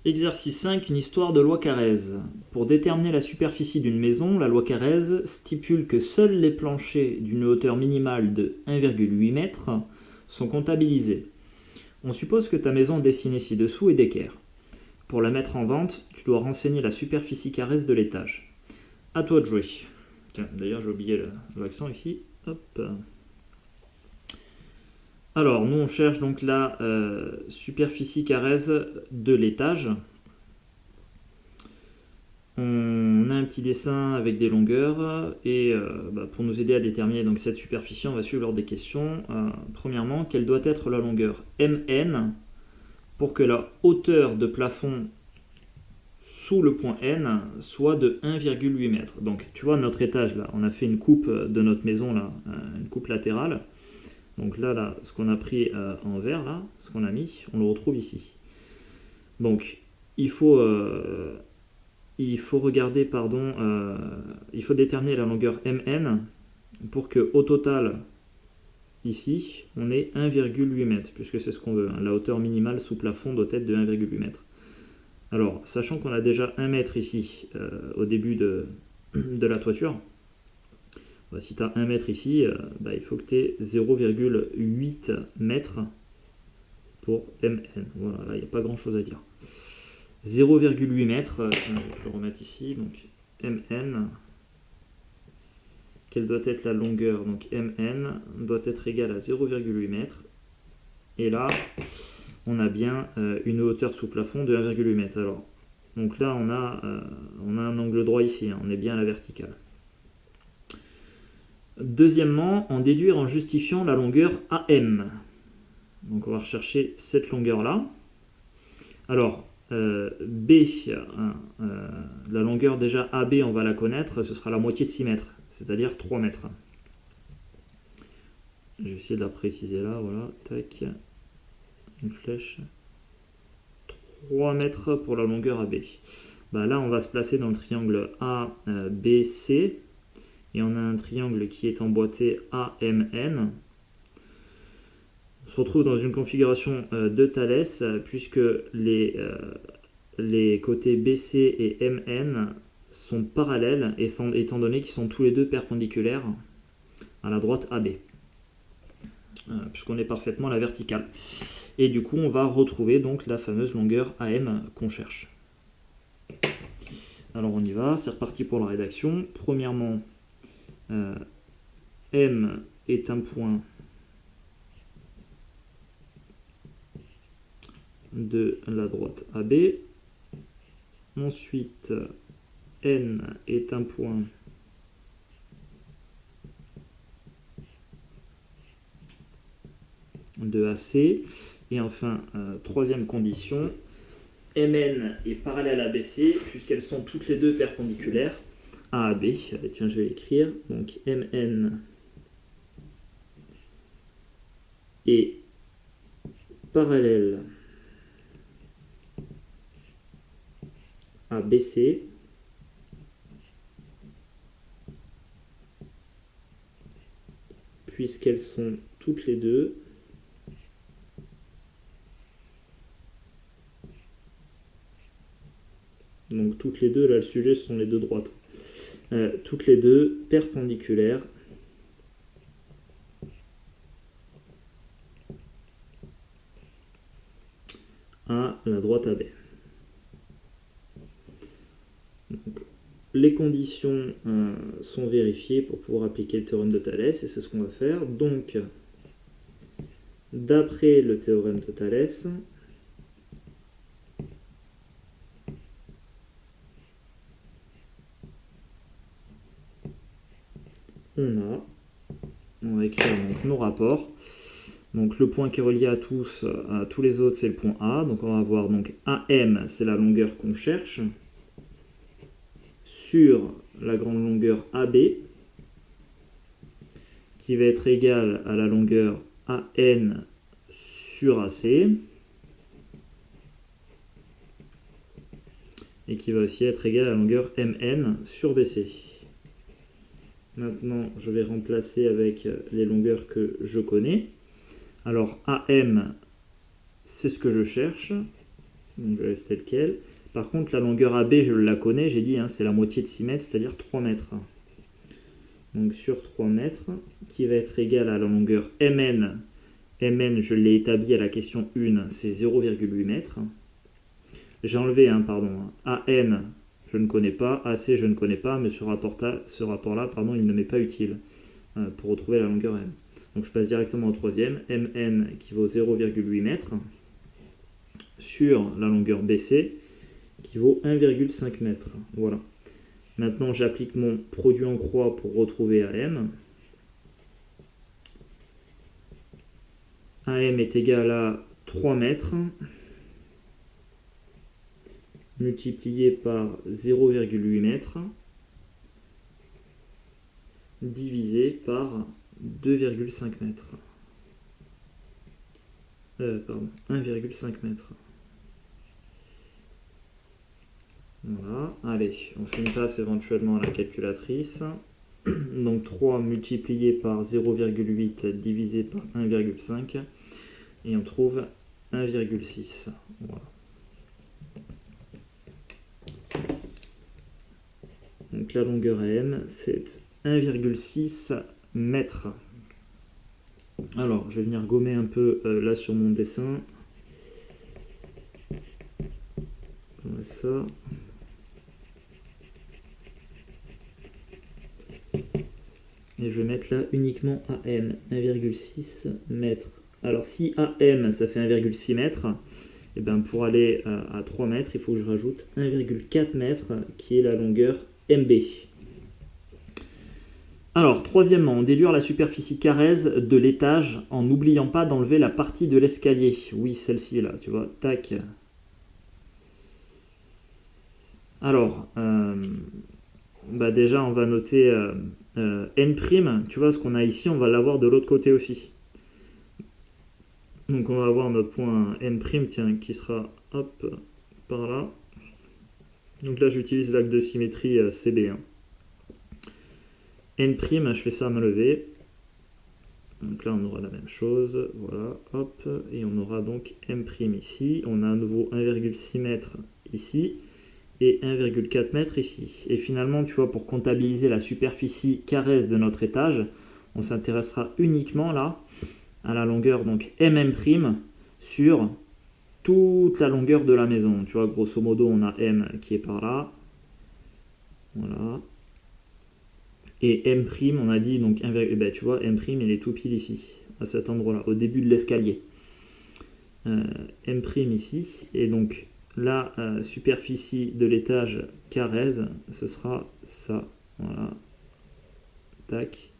Exercice 5, une histoire de loi Carrez. Pour déterminer la superficie d'une maison, la loi Carrez stipule que seuls les planchers d'une hauteur minimale de 1,8 m sont comptabilisés. On suppose que ta maison dessinée ci-dessous est d'équerre. Pour la mettre en vente, tu dois renseigner la superficie Carrez de l'étage. À toi de jouer. Tiens, d'ailleurs j'ai oublié l'accent ici. Hop. Alors, nous on cherche donc la superficie Carrez de l'étage. On a un petit dessin avec des longueurs et pour nous aider à déterminer donc cette superficie, on va suivre l'ordre des questions. Premièrement, quelle doit être la longueur MN pour que la hauteur de plafond sous le point N soit de 1,8 m. Donc tu vois notre étage là, on a fait une coupe de notre maison là, une coupe latérale. Donc là ce qu'on a pris en vert là, ce qu'on a mis, on le retrouve ici. Donc il faut regarder, il faut déterminer la longueur MN pour que au total, ici, on ait 1,8 m, puisque c'est ce qu'on veut. La hauteur minimale sous plafond doit être de 1,8 m. Alors, sachant qu'on a déjà 1 mètre ici, au début de la toiture, si tu as 1 mètre ici, il faut que tu aies 0,8 mètres pour MN. Voilà, là, il n'y a pas grand chose à dire. 0,8 mètres, je vais le remettre ici, donc MN, quelle doit être la longueur, donc MN doit être égale à 0,8 mètres, et là, on a bien une hauteur sous plafond de 1,8 mètres. Alors, donc là, on a un angle droit ici, on est bien à la verticale. Deuxièmement, en déduire en justifiant la longueur AM. Donc on va rechercher cette longueur-là. Alors, B, la longueur déjà AB, on va la connaître, ce sera la moitié de 6 mètres, c'est-à-dire 3 mètres. Je vais essayer de la préciser là, voilà, tac, une flèche. 3 mètres pour la longueur AB. Là, on va se placer dans le triangle ABC, et on a un triangle qui est emboîté AMN. On se retrouve dans une configuration de Thalès, puisque les côtés BC et MN sont parallèles, étant donné qu'ils sont tous les deux perpendiculaires à la droite AB, puisqu'on est parfaitement à la verticale. Et du coup, on va retrouver donc la fameuse longueur AM qu'on cherche. Alors on y va, c'est reparti pour la rédaction. Premièrement, M est un point de la droite AB. Ensuite, N est un point de AC. Et enfin, troisième condition, MN est parallèle à BC puisqu'elles sont toutes les deux perpendiculaires à AB. Tiens, je vais l'écrire. Donc MN est parallèle à BC puisqu'elles sont toutes les deux donc toutes les deux, là le sujet ce sont les deux droites, toutes les deux perpendiculaires à la droite AB. Donc, les conditions sont vérifiées pour pouvoir appliquer le théorème de Thalès, et c'est ce qu'on va faire. Donc, d'après le théorème de Thalès, on va écrire donc nos rapports. Donc le point qui est relié à tous les autres, c'est le point A. Donc on va avoir donc AM, c'est la longueur qu'on cherche, sur la grande longueur AB, qui va être égale à la longueur AN sur AC, et qui va aussi être égale à la longueur MN sur BC. Maintenant, je vais remplacer avec les longueurs que je connais. Alors, AM, c'est ce que je cherche. Donc je laisse tel quel. Par contre, la longueur AB, je la connais, j'ai dit, hein, c'est la moitié de 6 mètres, c'est-à-dire 3 mètres. Donc sur 3 mètres, qui va être égal à la longueur MN. MN, je l'ai établi à la question 1, c'est 0,8 mètres. J'ai enlevé, AN, je ne connais pas, AC, je ne connais pas, mais ce rapport-là, il ne m'est pas utile pour retrouver la longueur M. Donc je passe directement au troisième, MN qui vaut 0,8 mètres, sur la longueur BC, qui vaut 1,5 mètres. Voilà. Maintenant, j'applique mon produit en croix pour retrouver AM. AM est égal à 3 mètres multiplié par 0,8 mètres divisé par 2,5 mètres. 1,5 mètres. Voilà, allez, on fait une passe éventuellement à la calculatrice. Donc 3 multiplié par 0,8 divisé par 1,5 et on trouve 1,6. Voilà. Donc la longueur AM, c'est 1,6 mètres. Alors, je vais venir gommer un peu là sur mon dessin. J'enlève ça. Et je vais mettre là uniquement AM, 1,6 mètres. Alors si AM ça fait 1,6 mètres, et bien pour aller à 3 mètres, il faut que je rajoute 1,4 mètres qui est la longueur MB. Alors, troisièmement, on déduire la superficie carrée de l'étage en n'oubliant pas d'enlever la partie de l'escalier. Oui, celle-ci là, tu vois, tac. Alors, déjà on va noter N', tu vois ce qu'on a ici, on va l'avoir de l'autre côté aussi. Donc on va avoir notre point N', tiens, qui sera, hop, par là. Donc là j'utilise l'axe de symétrie CB. N', je fais ça à main levée. Donc là on aura la même chose, voilà, hop, et on aura donc M' ici. On a à nouveau 1,6 mètres ici et 1,4 mètres ici. Et finalement, tu vois, pour comptabiliser la superficie carrée de notre étage, on s'intéressera uniquement là à la longueur donc MM' sur toute la longueur de la maison. Tu vois, grosso modo, on a M qui est par là. Voilà. Et M', on a dit, donc, tu vois, M', il est tout pile ici, à cet endroit-là, au début de l'escalier. M' ici, et donc la superficie de l'étage carré, ce sera ça. Voilà. Tac.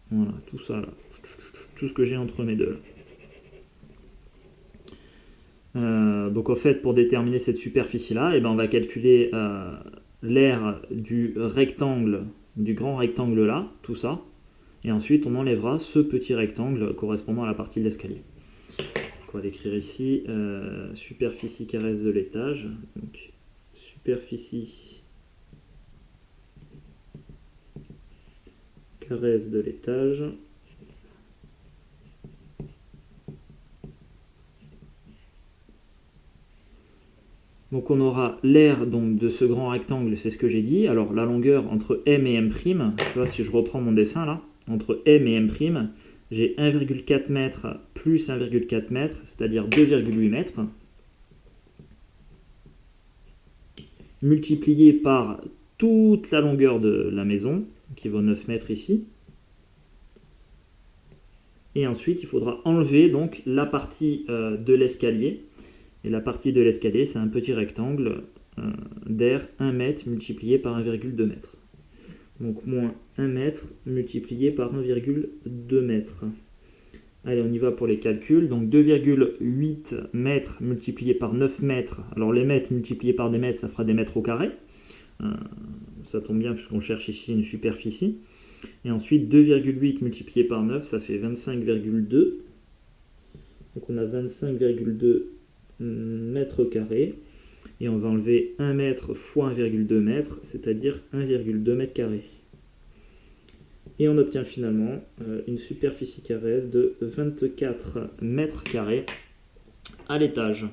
Voilà, tout ça là. Tout ce que j'ai entre mes deux là. Donc en fait, pour déterminer cette superficie-là, on va calculer l'aire du rectangle, du grand rectangle là, tout ça. Et ensuite, on enlèvera ce petit rectangle correspondant à la partie de l'escalier. On va l'écrire ici, superficie carrée de l'étage. Donc, superficie carrée de l'étage. Donc on aura l'aire de ce grand rectangle, c'est ce que j'ai dit. Alors la longueur entre M et M', tu vois, si je reprends mon dessin là, entre M et M', j'ai 1,4 mètres plus 1,4 mètres, c'est-à-dire 2,8 mètres, multiplié par toute la longueur de la maison, qui vaut 9 mètres ici. Et ensuite, il faudra enlever donc la partie de l'escalier. Et la partie de l'escalier, c'est un petit rectangle d'air 1 mètre multiplié par 1,2 mètre. Donc moins 1 mètre multiplié par 1,2 mètre. Allez, on y va pour les calculs. Donc 2,8 mètres multiplié par 9 mètres. Alors les mètres multipliés par des mètres, ça fera des mètres au carré. Ça tombe bien puisqu'on cherche ici une superficie. Et ensuite 2,8 multiplié par 9, ça fait 25,2. Donc on a 25,2 mètres carrés. Et on va enlever 1 mètre fois 1,2 mètres, c'est-à-dire 1,2 mètres carrés. Et on obtient finalement une superficie carrée de 24 mètres carrés. À l'étage.